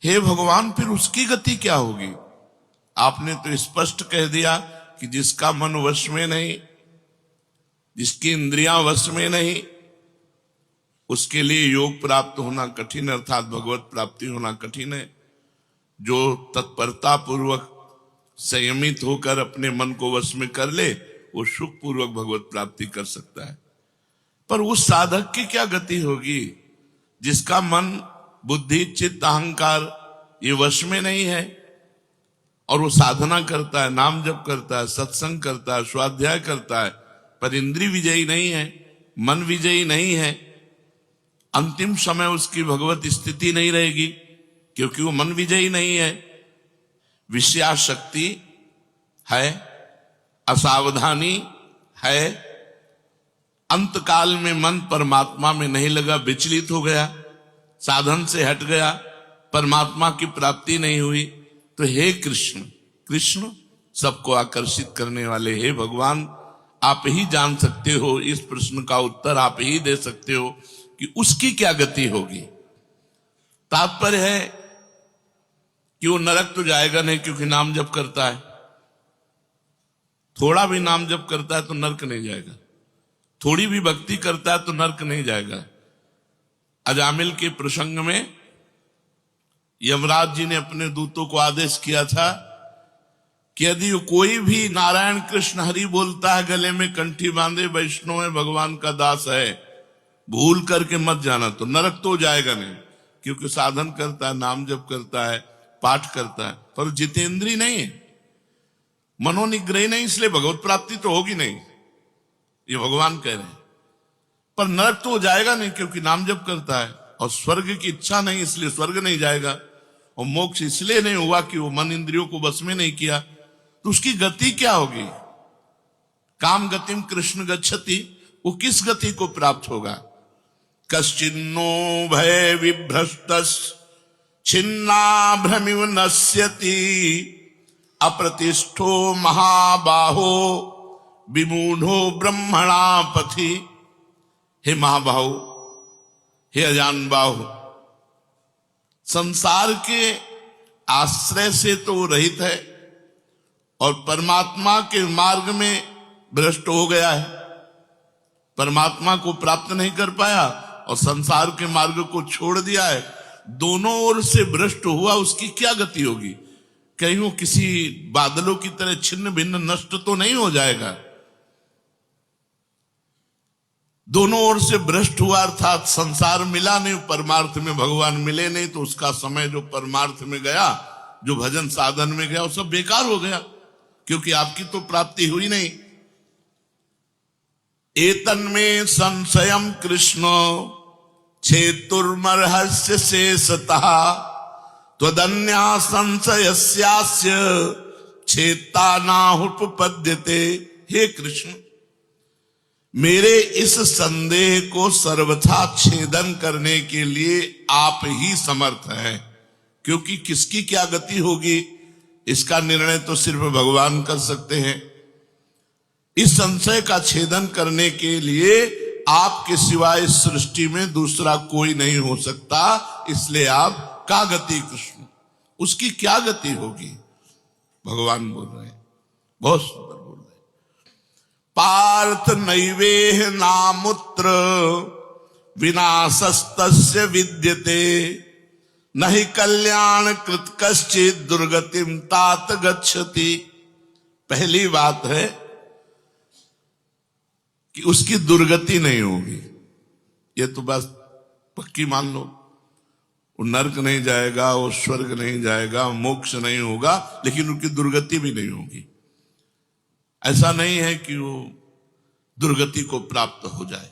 हे भगवान, फिर उसकी गति क्या होगी? आपने तो स्पष्ट कह दिया कि जिसका मन वश में नहीं, जिसकी इंद्रियां वश में नहीं, उसके लिए योग प्राप्त होना कठिन, अर्थात भगवत प्राप्ति होना कठिन है। जो तत्परता पूर्वक संयमित होकर अपने मन को वश में कर ले, वो सुख पूर्वक भगवत प्राप्ति कर सकता है। पर उस साधक की क्या गति होगी जिसका मन, बुद्धि, चित्त, अहंकार ये वश में नहीं है, और वो साधना करता है, नाम जप करता है, सत्संग करता है, स्वाध्याय करता है, पर इंद्रिय विजयी नहीं है, मन विजयी नहीं है। अंतिम समय उसकी भगवत स्थिति नहीं रहेगी, क्योंकि वो मन विजयी नहीं है। विषयाशक्ति है, असावधानी है, अंतकाल में मन परमात्मा में नहीं लगा, विचलित हो गया, साधन से हट गया, परमात्मा की प्राप्ति नहीं हुई। तो हे कृष्ण, कृष्ण सबको आकर्षित करने वाले, हे भगवान, आप ही जान सकते हो, इस प्रश्न का उत्तर आप ही दे सकते हो कि उसकी क्या गति होगी। तात्पर्य है कि वो नरक तो जाएगा नहीं, क्योंकि नाम जप करता है। थोड़ा भी नाम जप करता है तो नरक नहीं जाएगा, थोड़ी भी भक्ति करता है तो नरक नहीं जाएगा। अजामिल के प्रसंग में यमराज जी ने अपने दूतों को आदेश किया था कि यदि कोई भी नारायण कृष्ण हरि बोलता है, गले में कंठी बांधे, वैष्णव है, भगवान का दास है, भूल करके मत जाना, तो नरक तो जाएगा नहीं, क्योंकि साधन करता है, नाम जप करता है, पाठ करता है, पर जितेंद्रीय नहीं है, मनोनिग्रही नहीं, इसलिए भगवत प्राप्ति तो होगी नहीं, ये भगवान कह रहे हैं। पर नरक तो जाएगा नहीं, क्योंकि नाम जप करता है, और स्वर्ग की इच्छा नहीं, इसलिए स्वर्ग नहीं जाएगा, और मोक्ष इसलिए नहीं हुआ कि वो मन इंद्रियों को बस में नहीं किया। तो उसकी गति क्या होगी? काम गतिम कृष्ण गच्छति, वो किस गति को प्राप्त होगा? कश्चिन्नो भय विभ्रष्टस् छिन्ना भ्रमिव नश्यति, अप्रतिष्ठो महाबाहो विमूढ़ो ब्रह्मणा पथि। हे महाबाहु, हे अजान बाहु, संसार के आश्रय से तो रहित है और परमात्मा के मार्ग में भ्रष्ट हो गया है, परमात्मा को प्राप्त नहीं कर पाया और संसार के मार्ग को छोड़ दिया है, दोनों ओर से भ्रष्ट हुआ। उसकी क्या गति होगी? कहीं वो किसी बादलों की तरह छिन्न भिन्न नष्ट तो नहीं हो जाएगा। दोनों ओर से भ्रष्ट हुआ, अर्थात संसार मिला नहीं, परमार्थ में भगवान मिले नहीं, तो उसका समय जो परमार्थ में गया, जो भजन साधन में गया, वो सब बेकार हो गया, क्योंकि आपकी तो प्राप्ति हुई नहीं। एतन्मे संशयम कृष्ण छेतुर्मर्हस्य शेषतः त्वदन्या संशयस्यास्य छेता नाहुपपद्यते। हे कृष्ण, मेरे इस संदेह को सर्वथा छेदन करने के लिए आप ही समर्थ हैं, क्योंकि किसकी क्या गति होगी इसका निर्णय तो सिर्फ भगवान कर सकते हैं। इस संशय का छेदन करने के लिए आपके सिवाय इस सृष्टि में दूसरा कोई नहीं हो सकता, इसलिए आप का गति कृष्ण, उसकी क्या गति होगी? भगवान बोल रहे हैं, बहुत सुंदर बोल रहे हैं। पार्थ नैवेह नामुत्र विनाशस्तस्य विद्यते, नहि कल्याण कृत कश्चित् दुर्गतिम तात गच्छति। पहली बात है कि उसकी दुर्गति नहीं होगी, ये तो बस पक्की मान लो। वो नरक नहीं जाएगा, वो स्वर्ग नहीं जाएगा, मोक्ष नहीं होगा, लेकिन उनकी दुर्गति भी नहीं होगी। ऐसा नहीं है कि वो दुर्गति को प्राप्त हो जाए।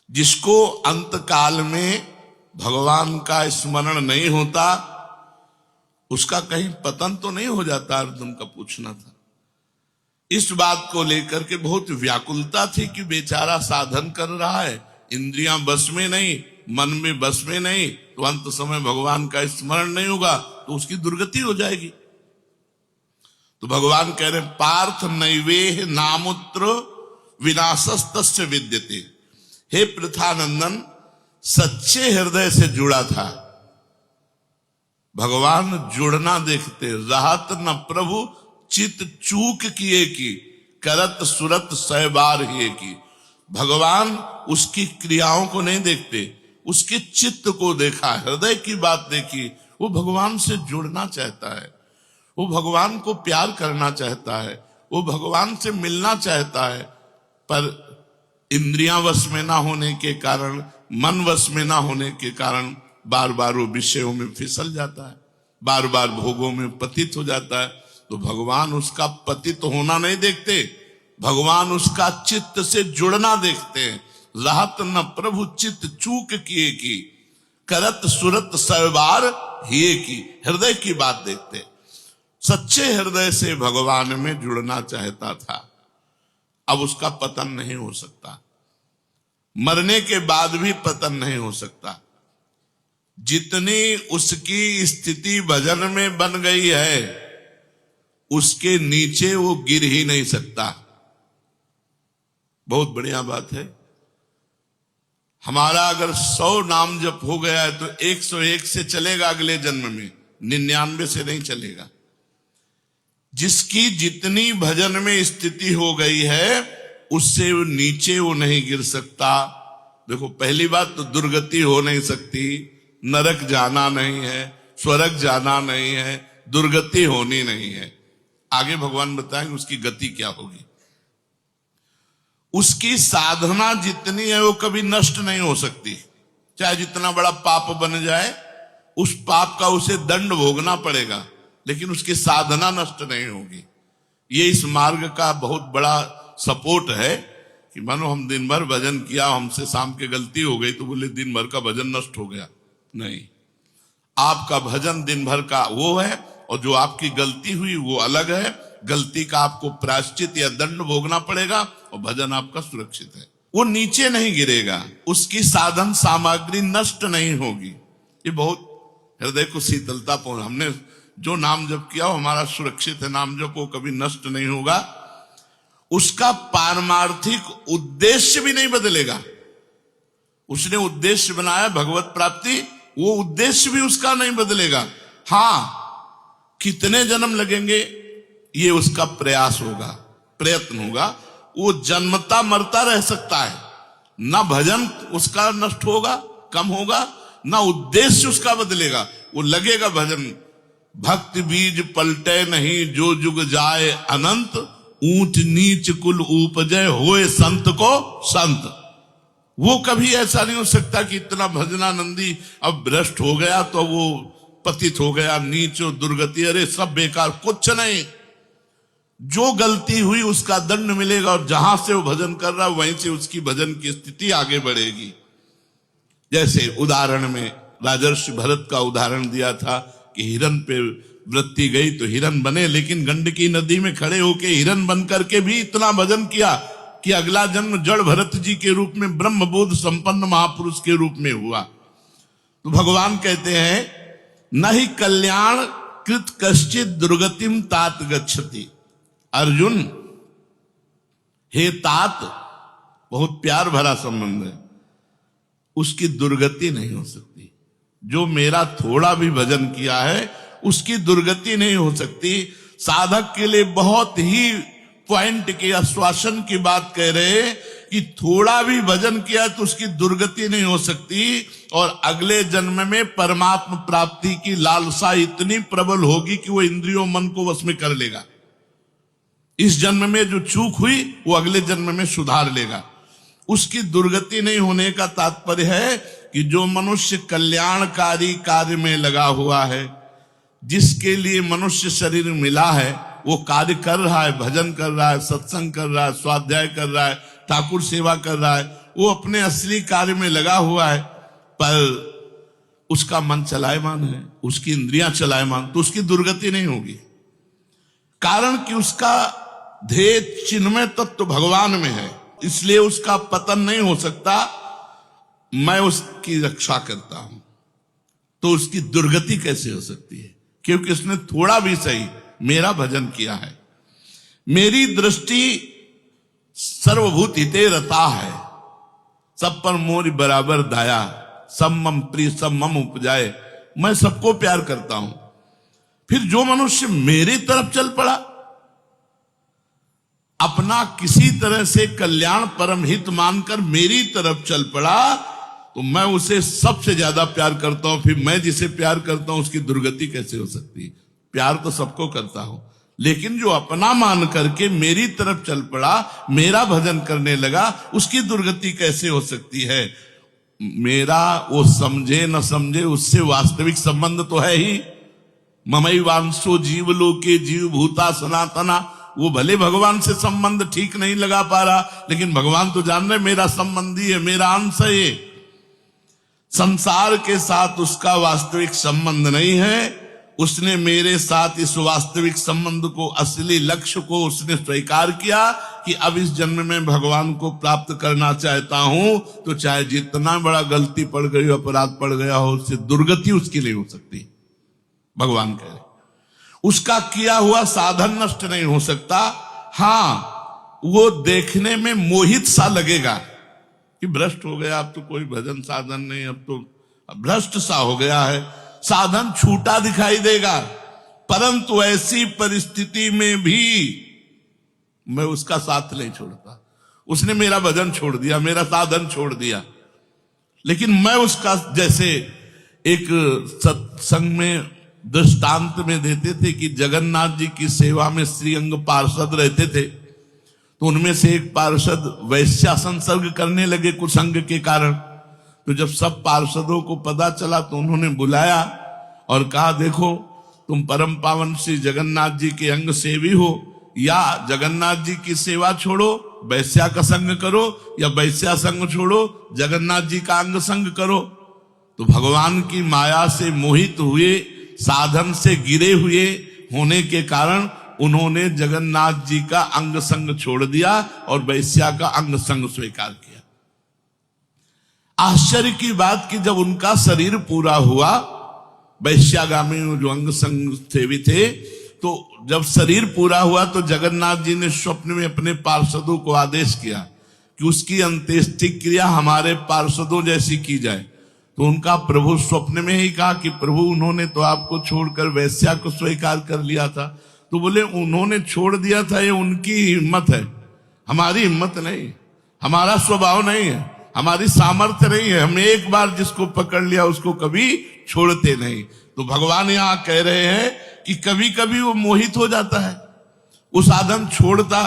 जिसको अंतकाल में भगवान का स्मरण नहीं होता, उसका कहीं पतन तो नहीं हो जाता? अर्जुन का पूछना था। इस बात को लेकर के बहुत व्याकुलता थी कि बेचारा साधन कर रहा है, इंद्रियां बस में नहीं, मन में बस में नहीं, तो अंत समय भगवान का स्मरण नहीं होगा तो उसकी दुर्गति हो जाएगी। तो भगवान कह रहे पार्थ नैवेह नामुत्र विनाशस्तस्य विद्यते। हे पृथानंदन, सच्चे हृदय से जुड़ा था, भगवान जुड़ना देखते। रहत न प्रभु चित चूक किए की, करत सुरत सह बार ही की। भगवान उसकी क्रियाओं को नहीं देखते, उसके चित्त को देखा, हृदय की बात देखी। वो भगवान से जुड़ना चाहता है, वो भगवान को प्यार करना चाहता है, वो भगवान से मिलना चाहता है, पर इंद्रियां वश में ना होने के कारण, मन वश में ना होने के कारण बार बार वो विषयों में फिसल जाता है, बार बार भोगों में पतित हो जाता है। तो भगवान उसका पतित होना नहीं देखते, भगवान उसका चित्त से जुड़ना देखते हैं। रहत न प्रभु चित्त चूक किए की, करत सुरत सरबार हिए की। हृदय की बात देखते, सच्चे हृदय से भगवान में जुड़ना चाहता था। अब उसका पतन नहीं हो सकता, मरने के बाद भी पतन नहीं हो सकता। जितनी उसकी स्थिति भजन में बन गई है, उसके नीचे वो गिर ही नहीं सकता। बहुत बढ़िया बात है। हमारा अगर 100 नाम जप हो गया है तो 101 से चलेगा अगले जन्म में, 99 से नहीं चलेगा। जिसकी जितनी भजन में स्थिति हो गई है, उससे वो नीचे वो नहीं गिर सकता। देखो, पहली बात तो दुर्गति हो नहीं सकती, नरक जाना नहीं है, स्वर्ग जाना नहीं है, दुर्गति होनी नहीं है। आगे भगवान बताएंगे उसकी गति क्या होगी। उसकी साधना जितनी है वो कभी नष्ट नहीं हो सकती। चाहे जितना बड़ा पाप बन जाए, उस पाप का उसे दंड भोगना पड़ेगा, लेकिन उसकी साधना नष्ट नहीं होगी। ये इस मार्ग का बहुत बड़ा सपोर्ट है कि मानो हम दिन भर भजन किया, हमसे शाम के गलती हो गई तो बोले दिन भर का भजन नष्ट हो गया। नहीं, आपका भजन दिन भर का वो है, और जो आपकी गलती हुई वो अलग है। गलती का आपको प्रायश्चित या दंड भोगना पड़ेगा, और भजन आपका सुरक्षित है। वो नीचे नहीं गिरेगा, उसकी साधन सामग्री नष्ट नहीं होगी। ये बहुत हृदय को शीतलता पहुंच। हमने जो नाम जप किया वो हमारा सुरक्षित है, नाम जप वो कभी नष्ट नहीं होगा। उसका पारमार्थिक उद्देश्य भी नहीं बदलेगा। उसने उद्देश्य बनाया भगवत प्राप्ति, वो उद्देश्य भी उसका नहीं बदलेगा। हां, कितने जन्म लगेंगे ये उसका प्रयास होगा, प्रयत्न होगा। वो जन्मता मरता रह सकता है, ना भजन उसका नष्ट होगा, कम होगा, ना उद्देश्य उसका बदलेगा। वो लगेगा भजन। भक्त बीज पलटे नहीं, जो जुग जाए अनंत। ऊंच नीच कुल उपजय, होए संत को संत। वो कभी ऐसा नहीं हो सकता कि इतना भजनानंदी अब भ्रष्ट हो गया तो वो पतित हो गया, नीच दुर्गति, अरे सब बेकार, कुछ नहीं। जो गलती हुई उसका दंड मिलेगा, और जहां से वो भजन कर रहा है वहीं से उसकी भजन की स्थिति आगे बढ़ेगी। जैसे उदाहरण में राजर्षि भरत का उदाहरण दिया था कि हिरन पे वृत्ति गई तो हिरन बने, लेकिन गंडकी नदी में खड़े होके हिरन बन करके भी इतना भजन किया कि अगला जन्म जड़ भरत जी के रूप में ब्रह्मबोध संपन्न महापुरुष के रूप में हुआ। तो भगवान कहते हैं, नहीं कल्याण कृत कश्चित दुर्गतिम तात गच्छति। अर्जुन, हे तात, बहुत प्यार भरा संबंध है, उसकी दुर्गति नहीं हो सकती। जो मेरा थोड़ा भी भजन किया है उसकी दुर्गति नहीं हो सकती। साधक के लिए बहुत ही पॉइंट की, आश्वासन की बात कह रहे कि थोड़ा भी भजन किया तो उसकी दुर्गति नहीं हो सकती, और अगले जन्म में परमात्मा प्राप्ति की लालसा इतनी प्रबल होगी कि वो इंद्रियों मन को वश में कर लेगा। इस जन्म में जो चूक हुई वो अगले जन्म में सुधार लेगा। उसकी दुर्गति नहीं होने का तात्पर्य है कि जो मनुष्य कल्याणकारी कार्य में लगा हुआ है, जिसके लिए मनुष्य शरीर मिला है, वो कार्य कर रहा है, भजन कर रहा है, सत्संग कर रहा है, स्वाध्याय कर रहा है, ठाकुर सेवा कर रहा है, वो अपने असली कार्य में लगा हुआ है, पर उसका मन चलायमान है, उसकी इंद्रियां चलायमान, तो उसकी दुर्गति नहीं होगी। कारण कि उसका ध्येय चिन्मय तत्व भगवान में है, इसलिए उसका पतन नहीं हो सकता। मैं उसकी रक्षा करता हूं, तो उसकी दुर्गति कैसे हो सकती है? क्योंकि उसने थोड़ा भी सही मेरा भजन किया है। मेरी दृष्टि सर्वभूत हिते रता है, सब पर मोरी बराबर दाया, सब मम प्रिय सब मम उपजाए। मैं सबको प्यार करता हूं। फिर जो मनुष्य मेरी तरफ चल पड़ा, अपना किसी तरह से कल्याण परम हित मानकर मेरी तरफ चल पड़ा, तो मैं उसे सबसे ज्यादा प्यार करता हूं। फिर मैं जिसे प्यार करता हूं उसकी दुर्गति कैसे हो सकती है? प्यार तो सबको करता हूं, लेकिन जो अपना मान करके मेरी तरफ चल पड़ा, मेरा भजन करने लगा, उसकी दुर्गति कैसे हो सकती है? मेरा वो समझे न समझे, उससे वास्तविक संबंध तो है ही। ममई वांसो जीव लोके जीव भूता सनातना। वो भले भगवान से संबंध ठीक नहीं लगा पा रहा, लेकिन भगवान तो जान रहे मेरा संबंधी है, मेरा अंश है। ये संसार के साथ उसका वास्तविक संबंध नहीं है। उसने मेरे साथ इस वास्तविक संबंध को, असली लक्ष्य को उसने स्वीकार किया कि अब इस जन्म में भगवान को प्राप्त करना चाहता हूं, तो चाहे जितना बड़ा गलती पड़ गई हो, अपराध पड़ गया हो, उससे दुर्गति उसकी नहीं हो सकती। भगवान कह रहे उसका किया हुआ साधन नष्ट नहीं हो सकता। हां, वो देखने में मोहित सा लगेगा कि भ्रष्ट हो गया, अब तो कोई भजन साधन नहीं, अब तो भ्रष्ट सा हो गया है, साधन छूटा दिखाई देगा। परंतु ऐसी परिस्थिति में भी मैं उसका साथ नहीं छोड़ता। उसने मेरा भजन छोड़ दिया, मेरा साधन छोड़ दिया, लेकिन मैं उसका, जैसे एक सत्संग में दृष्टांत में देते थे कि जगन्नाथ जी की सेवा में श्रीअंग पार्षद रहते थे, तो उनमें से एक पार्षद वैश्या संसर्ग करने लगे कुसंग के कारण। तो जब सब पार्षदों को पता चला तो उन्होंने बुलाया और कहा, देखो तुम परम पावन श्री जगन्नाथ जी के अंग सेवी हो, या जगन्नाथ जी की सेवा छोड़ो वैश्या का संग करो, या वैश्या संग छोड़ो जगन्नाथ जी का अंग संग करो। तो भगवान की माया से मोहित हुए, साधन से गिरे हुए होने के कारण उन्होंने जगन्नाथ जी का अंग संग छोड़ दिया और वैश्या का अंग संग स्वीकार किया। आश्चर्य की बात कि जब उनका शरीर पूरा हुआ, वैश्यागामी जो अंग संग सेवी थे, तो जब शरीर पूरा हुआ तो जगन्नाथ जी ने स्वप्न में अपने पार्षदों को आदेश किया कि उसकी अंत्येष्टि क्रिया हमारे पार्षदों जैसी की जाए। तो उनका प्रभु स्वप्न में ही कहा कि प्रभु उन्होंने तो आपको छोड़कर वैश्या को स्वीकार कर लिया था। तो बोले उन्होंने छोड़ दिया था, ये उनकी हिम्मत है, हमारी हिम्मत नहीं, हमारा स्वभाव नहीं है, हमारी सामर्थ्य नहीं है। हम एक बार जिसको पकड़ लिया उसको कभी छोड़ते नहीं। तो भगवान यहां कह रहे हैं कि कभी कभी वो मोहित हो जाता है, वो साधन छोड़ता,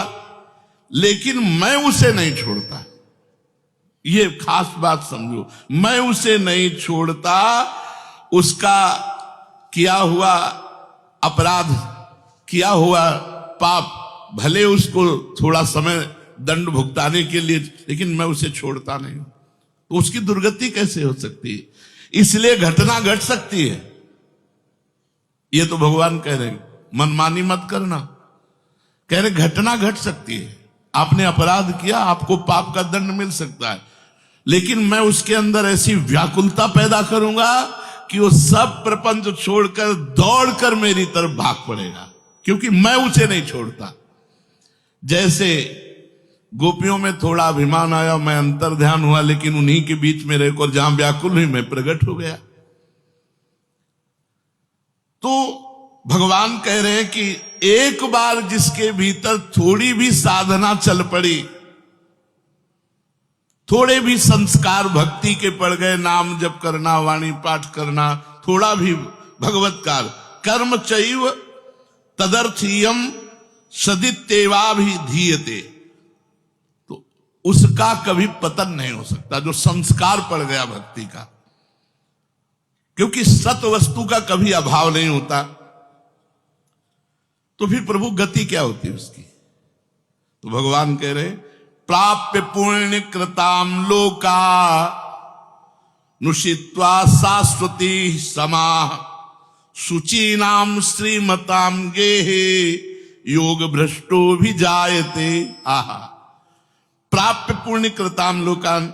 लेकिन मैं उसे नहीं छोड़ता। ये खास बात समझो, मैं उसे नहीं छोड़ता। उसका किया हुआ अपराध, किया हुआ पाप, भले उसको थोड़ा समय दंड भुगताने के लिए, लेकिन मैं उसे छोड़ता नहीं। तो उसकी दुर्गति कैसे हो सकती है? इसलिए घटना घट सकती है। ये तो भगवान कह रहे मनमानी मत करना, कह रहे घटना घट सकती है। आपने अपराध किया, आपको पाप का दंड मिल सकता है, लेकिन मैं उसके अंदर ऐसी व्याकुलता पैदा करूंगा कि वो सब प्रपंच छोड़कर दौड़कर मेरी तरफ भाग पड़ेगा, क्योंकि मैं उसे नहीं छोड़ता। जैसे गोपियों में थोड़ा अभिमान आया, मैं अंतर ध्यान हुआ, लेकिन उन्हीं के बीच में रहकर जहां व्याकुल हुई मैं प्रकट हो गया। तो भगवान कह रहे हैं कि एक बार जिसके भीतर थोड़ी भी साधना चल पड़ी, थोड़े भी संस्कार भक्ति के पड़ गए, नाम जप करना, वाणी पाठ करना, थोड़ा भी भगवत्कार, कर्म चैव तदर्थीयम सदित्येवाभिधीयते, तो उसका कभी पतन नहीं हो सकता जो संस्कार पड़ गया भक्ति का, क्योंकि सत वस्तु का कभी अभाव नहीं होता। तो फिर प्रभु गति क्या होती है उसकी? तो भगवान कह रहे प्राप्य पुण्य कृताम लोका नुषित्वा शाश्वती समाह शुचीनाम श्रीमताम गेहे योग भ्रष्टो भी जायते। आहा, प्राप्य पुण्य कृताम लोकान,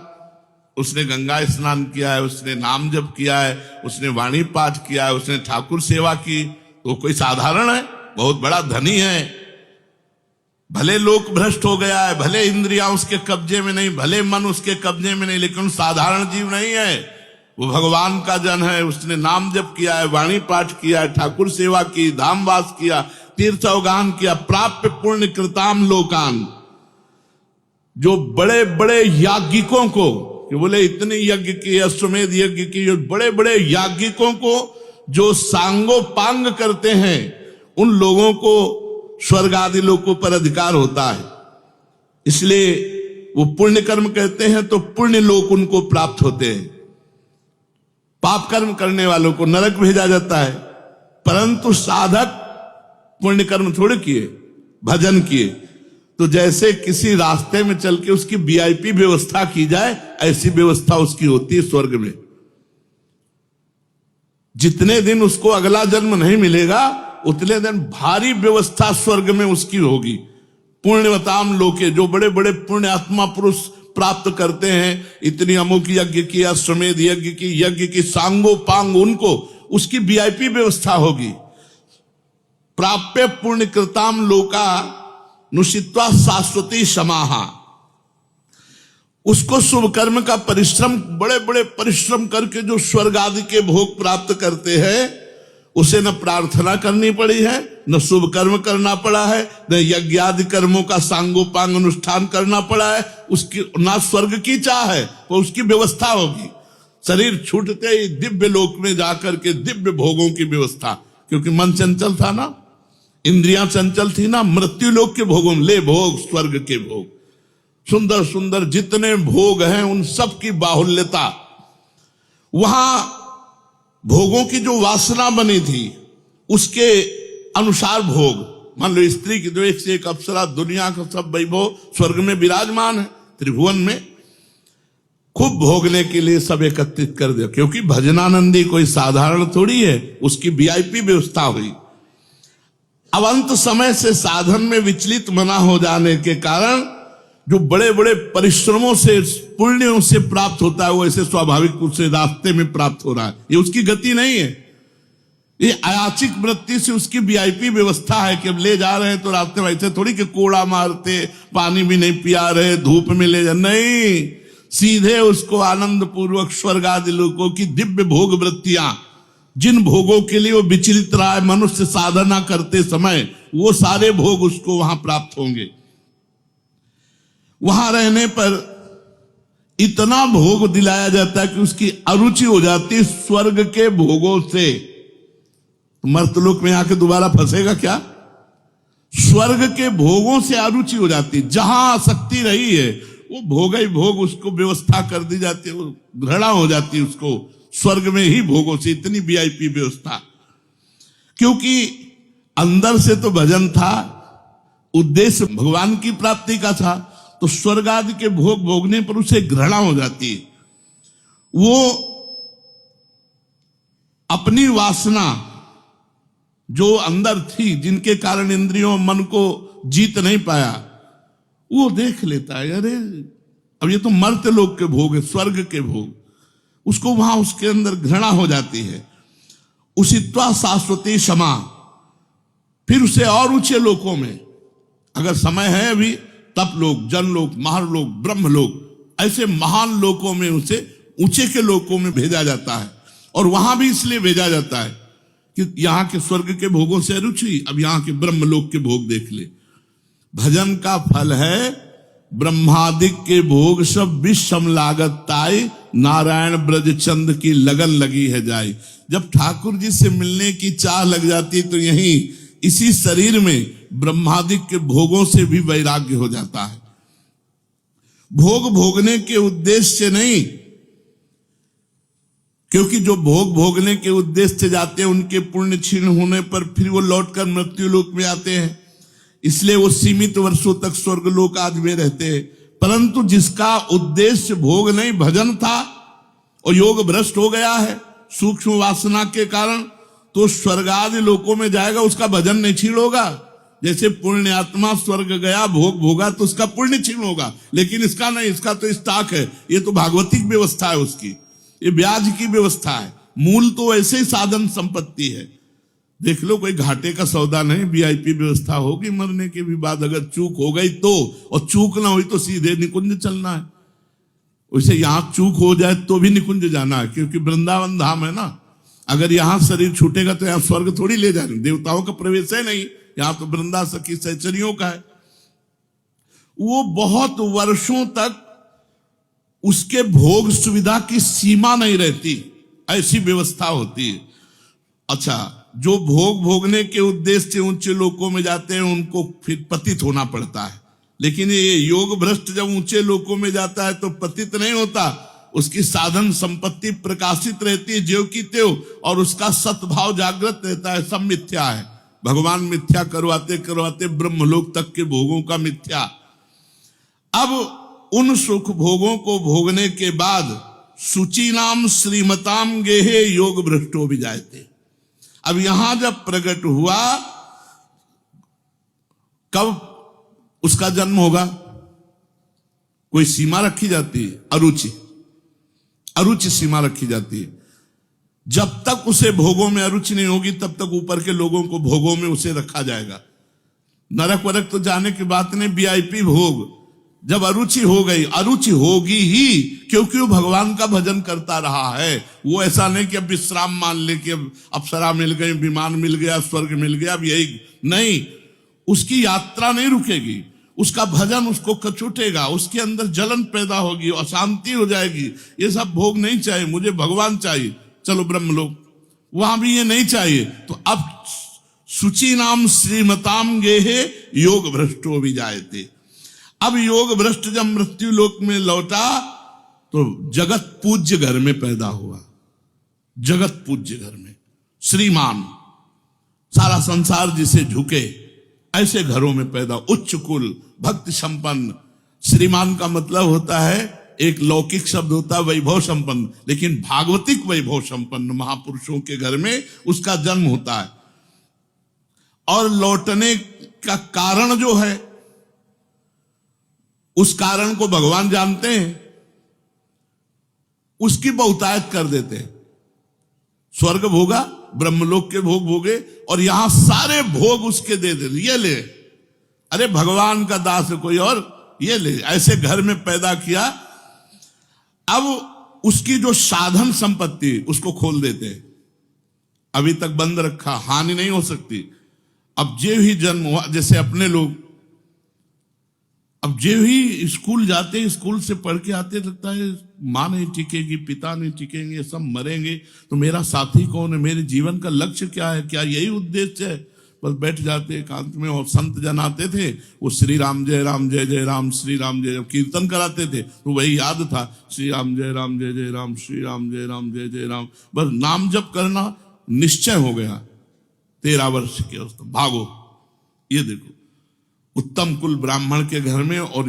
उसने गंगा स्नान किया है, उसने नाम जप किया है, उसने वाणी पाठ किया है, उसने ठाकुर सेवा की, तो कोई साधारण है? बहुत बड़ा धनी है। भले लोक भ्रष्ट हो गया है, भले इंद्रियां उसके कब्जे में नहीं, भले मन उसके कब्जे में नहीं, लेकिन साधारण जीव नहीं है। वो भगवान का जन है, उसने नाम जप किया है, वाणी पाठ किया है, ठाकुर सेवा की, धामवास किया, तीर्थ अवगान किया, प्राप्य पुण्य कृताम लोकान। जो बड़े बड़े याज्ञिकों को, कि बोले इतने यज्ञ किए, अश्वमेध यज्ञ किए, जो बड़े बड़े याज्ञिकों को जो सांगोपांग करते हैं, उन लोगों को स्वर्ग आदि लोकों पर अधिकार होता है। इसलिए वो पुण्य कर्म कहते हैं तो पुण्य लोक उनको प्राप्त होते हैं। पाप कर्म करने वालों को नरक भेजा जाता है। परंतु साधक पुण्य कर्म थोड़े किए, भजन किए, तो जैसे किसी रास्ते में चल के उसकी वीआईपी व्यवस्था की जाए, ऐसी व्यवस्था उसकी होती है स्वर्ग में। जितने दिन उसको अगला जन्म नहीं मिलेगा, उतने दिन भारी व्यवस्था स्वर्ग में उसकी होगी। पुण्यवताम लोके, जो बड़े बड़े पुण्य आत्मा पुरुष प्राप्त करते हैं, इतनी अमुक यज्ञ की, अश्वमेध यज्ञ की सांगोपांग, उनको उसकी वीआईपी व्यवस्था होगी। प्राप्य पुण्य कृताम लोका नुषित्वा शाश्वती समाहा। उसको शुभ कर्म का परिश्रम, बड़े बड़े परिश्रम करके जो स्वर्ग आदि के भोग प्राप्त करते हैं, उसे न प्रार्थना करनी पड़ी है, न शुभ कर्म करना पड़ा है, न यज्ञ आदि कर्मों का सांगोपांग अनुष्ठान करना पड़ा है। उसकी ना स्वर्ग की चाह है, तो उसकी व्यवस्था होगी। शरीर छूटते ही दिव्य लोक में जाकर के दिव्य भोगों की व्यवस्था, क्योंकि मन चंचल था ना, इंद्रियां चंचल थी ना, मृत्यु लोक के भोगों में ले भोग, स्वर्ग के भोग, सुंदर सुंदर जितने भोग हैं उन सब की बाहुल्यता। वहां भोगों की जो वासना बनी थी उसके अनुसार भोग। मान लो स्त्री की तो एक से एक अप्सरा, दुनिया का सब वैभव स्वर्ग में विराजमान है, त्रिभुवन में। खूब भोगने के लिए सब एकत्रित कर दिया, क्योंकि भजनानंदी कोई साधारण थोड़ी है, उसकी वीआईपी व्यवस्था हुई। अब अंत समय से साधन में विचलित मना हो जाने के कारण जो बड़े बड़े परिश्रमों से, पुण्यों से प्राप्त होता है, वो ऐसे स्वाभाविक रूप से रास्ते में प्राप्त हो रहा है। ये उसकी गति नहीं है, ये अयाचिक वृत्ति से उसकी वीआईपी व्यवस्था है कि अब ले जा रहे हैं तो रास्ते में ऐसे थोड़ी कि कोड़ा मारते, पानी भी नहीं पिया रहे, धूप में ले जा, नहीं, सीधे उसको आनंद पूर्वक स्वर्ग आदि लोगों की दिव्य भोग वृत्तियां, जिन भोगों के लिए वो विचलित रहा है मनुष्य साधना करते समय, वो सारे भोग उसको वहां प्राप्त होंगे। वहां रहने पर इतना भोग दिलाया जाता है कि उसकी अरुचि हो जाती है स्वर्ग के भोगों से। मर्तलोक में आके दोबारा फंसेगा क्या? स्वर्ग के भोगों से अरुचि हो जाती, जहां आसक्ति रही है वो भोग ही भोग उसको व्यवस्था कर दी जाती है, वो घृणा हो जाती है उसको स्वर्ग में ही भोगों से। इतनी वीआईपी व्यवस्था, क्योंकि अंदर से तो भजन था, उद्देश्य भगवान की प्राप्ति का था, तो स्वर्ग आदि के भोग भोगने पर उसे घृणा हो जाती है। वो अपनी वासना जो अंदर थी, जिनके कारण इंद्रियों मन को जीत नहीं पाया, वो देख लेता है, अरे अब ये तो मर्त्य लोक के भोग है, स्वर्ग के भोग, उसको वहां उसके अंदर घृणा हो जाती है। उसित्वा शाश्वती क्षमा, फिर उसे और ऊंचे लोकों में, अगर समय है अभी, तप लोक, जनलोक, महालोक, ब्रह्मलोक, ऐसे महान लोकों में उसे ऊंचे के लोकों में भेजा जाता है। और वहां भी इसलिए भेजा जाता है कि यहां के स्वर्ग के भोगों से रुचि, अब यहां के ब्रह्मलोक के भोग देख ले। भजन का फल है ब्रह्मादिक के भोग सब विषम लागत ताई, नारायण ब्रज चंद की लगन लगी है जाई। जब ठाकुर जी से मिलने की चाह लग जाती तो यहीं इसी शरीर में ब्रह्मादिक के भोगों से भी वैराग्य हो जाता है। भोग भोगने के उद्देश्य से नहीं, क्योंकि जो भोग भोगने के उद्देश्य से जाते हैं उनके पुण्य क्षीण होने पर फिर वो लौटकर मृत्यु लोक में आते हैं, इसलिए वो सीमित वर्षों तक स्वर्ग लोक आदि में रहते हैं। परंतु जिसका उद्देश्य भोग नहीं भजन था और योग भ्रष्ट हो गया है सूक्ष्म वासना के कारण, तो स्वर्ग आदि लोकों में जाएगा, उसका भजन नहीं क्षीण होगा। जैसे पुण्य आत्मा स्वर्ग गया, भोग भोगा, तो उसका पुण्य क्षीण होगा, लेकिन इसका नहीं, इसका तो स्टॉक है, ये तो भागवतिक व्यवस्था है उसकी, ये ब्याज की व्यवस्था है। मूल तो ऐसे ही साधन संपत्ति है। देख लो, कोई घाटे का सौदा नहीं, वीआईपी व्यवस्था होगी मरने के भी बाद। अगर चूक हो गई तो, और चूक ना हुई तो सीधे निकुंज चलना है। वैसे यहां चूक हो जाए तो भी निकुंज जाना है, क्योंकि वृंदावन धाम है ना। अगर यहां शरीर छूटेगा तो यहां स्वर्ग थोड़ी ले जाएंगे, देवताओं का प्रवेश है नहीं, यहां तो वृंदा सखी सहचरियों का है। वो बहुत वर्षों तक उसके भोग सुविधा की सीमा नहीं रहती, ऐसी व्यवस्था होती है। अच्छा, जो भोग भोगने के उद्देश्य से ऊंचे लोकों में जाते हैं उनको फिर पतित होना पड़ता है, लेकिन ये योग भ्रष्ट जब ऊंचे लोकों में जाता है तो पतित नहीं होता, उसकी साधन संपत्ति प्रकाशित रहती है ज्यों की त्यों, और उसका सद्भाव जागृत रहता है। सब मिथ्या है, भगवान मिथ्या करवाते करवाते ब्रह्मलोक तक के भोगों का मिथ्या। अब उन सुख भोगों को भोगने के बाद शुचि नाम श्रीमताम गेहे योग भ्रष्टो भी जाते। अब यहां जब प्रकट हुआ, कब उसका जन्म होगा, कोई सीमा रखी जाती है? अरुचि, अरुचि सीमा रखी जाती है। जब तक उसे भोगों में अरुचि नहीं होगी तब तक ऊपर के लोगों को भोगों में उसे रखा जाएगा। नरक वरक तो जाने की बात नहीं, वीआईपी भोग। जब अरुचि हो गई, अरुचि होगी ही, क्योंकि वो भगवान का भजन करता रहा है। वो ऐसा नहीं कि अब विश्राम मान ले कि अब अप्सरा मिल गई, विमान मिल गया, स्वर्ग मिल गया, अब यही नहीं। उसकी यात्रा नहीं रुकेगी, उसका भजन उसको कचोटेगा, उसके अंदर जलन पैदा होगी, अशांति हो जाएगी। ये सब भोग नहीं चाहिए, मुझे भगवान चाहिए, चलो ब्रह्मलोक। वहां भी ये नहीं चाहिए। तो अब शुचि नाम श्रीमताम गेहे योग भ्रष्टो भी जायते। अब योग भ्रष्ट जब मृत्यु लोक में लौटा तो जगत पूज्य घर में पैदा हुआ, जगत पूज्य घर में श्रीमान, सारा संसार जिसे झुके, ऐसे घरों में पैदा, उच्च कुल, भक्ति संपन्न। श्रीमान का मतलब होता है, एक लौकिक शब्द होता है वैभव संपन्न, लेकिन भागवतिक वैभव संपन्न महापुरुषों के घर में उसका जन्म होता है। और लौटने का कारण जो है, उस कारण को भगवान जानते हैं, उसकी बहुतायत कर देते हैं। स्वर्ग भोगा, ब्रह्मलोक के भोग भोगे, और यहां सारे भोग उसके दे दे, ये ले, अरे भगवान का दास है कोई और, ये ले, ऐसे घर में पैदा किया। अब उसकी जो साधन संपत्ति उसको खोल देते हैं, अभी तक बंद रखा, हानि नहीं हो सकती। अब जो ही जन्म हुआ, जैसे अपने लोग अब जो ही स्कूल जाते, स्कूल से पढ़ के आते, लगता है माँ नहीं टिकेगी, पिता नहीं टिकेंगे, सब मरेंगे, तो मेरा साथी कौन है, मेरे जीवन का लक्ष्य क्या है, क्या यही उद्देश्य है? बस बैठ जाते एकांत में। और संत जन आते थे, वो श्री राम जय जय राम, श्री राम जय, कीर्तन कराते थे तो वही याद था, श्री राम जय जय राम, श्री राम जय जय राम। बस नाम जप करना निश्चय हो गया। 13 वर्ष के अवस्था, भागो। ये देखो, उत्तम कुल ब्राह्मण के घर में, और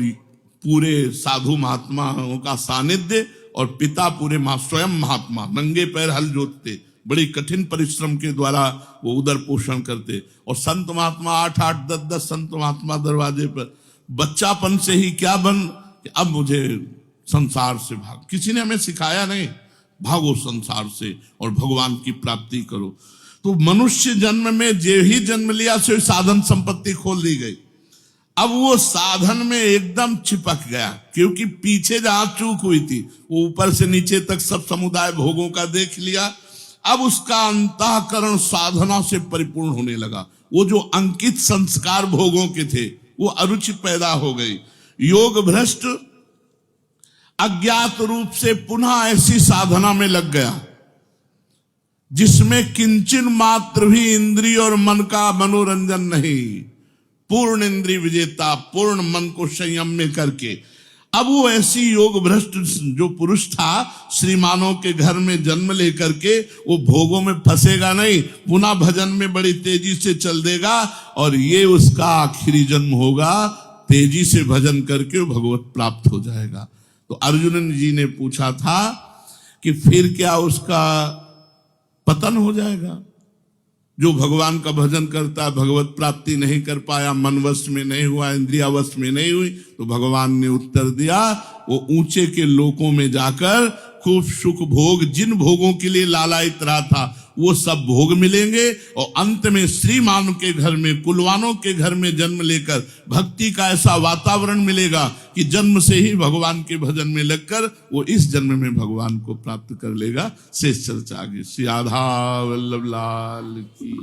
पूरे साधु महात्माओं का सानिध्य, और पिता पूरे स्वयं महात्मा, नंगे पैर हल जोतते, बड़ी कठिन परिश्रम के द्वारा वो उदर पोषण करते। और संत महात्मा 8-8, 10-10 संत महात्मा दरवाजे पर। बच्चापन से ही क्या बन, अब मुझे संसार से भाग, किसी ने हमें सिखाया नहीं, भागो संसार से और भगवान की प्राप्ति करो। तो मनुष्य जन्म में जो ही जन्म लिया से साधन संपत्ति खोल दी गई। अब वो साधन में एकदम चिपक गया, क्योंकि पीछे जहां चूक हुई थी वो ऊपर से नीचे तक सब समुदाय भोगों का देख लिया। अब उसका अंतःकरण साधना से परिपूर्ण होने लगा। वो जो अंकित संस्कार भोगों के थे वो अरुचि पैदा हो गई। योग भ्रष्ट अज्ञात रूप से पुनः ऐसी साधना में लग गया जिसमें किंचन मात्र भी इंद्रिय और मन का मनोरंजन नहीं, पूर्ण इंद्रिय विजेता, पूर्ण मन को संयम में करके। अब वो ऐसी योग भ्रष्ट जो पुरुष था, श्रीमानों के घर में जन्म लेकर के वो भोगों में फंसेगा नहीं, पुनः भजन में बड़ी तेजी से चल देगा, और ये उसका आखिरी जन्म होगा। तेजी से भजन करके वो भगवत प्राप्त हो जाएगा। तो अर्जुन जी ने पूछा था कि फिर क्या उसका पतन हो जाएगा? जो भगवान का भजन करता है, भगवत प्राप्ति नहीं कर पाया, मन वश में नहीं हुआ, इंद्रिया वश में नहीं हुई, तो भगवान ने उत्तर दिया, वो ऊंचे के लोकों में जाकर खूब सुख भोग, जिन भोगों के लिए लालायित रहा था वो सब भोग मिलेंगे, और अंत में श्रीमान के घर में, कुलवानों के घर में जन्म लेकर भक्ति का ऐसा वातावरण मिलेगा कि जन्म से ही भगवान के भजन में लगकर वो इस जन्म में भगवान को प्राप्त कर लेगा। शेष चर्चा आगे। श्री राधा वल्लभ लाल की।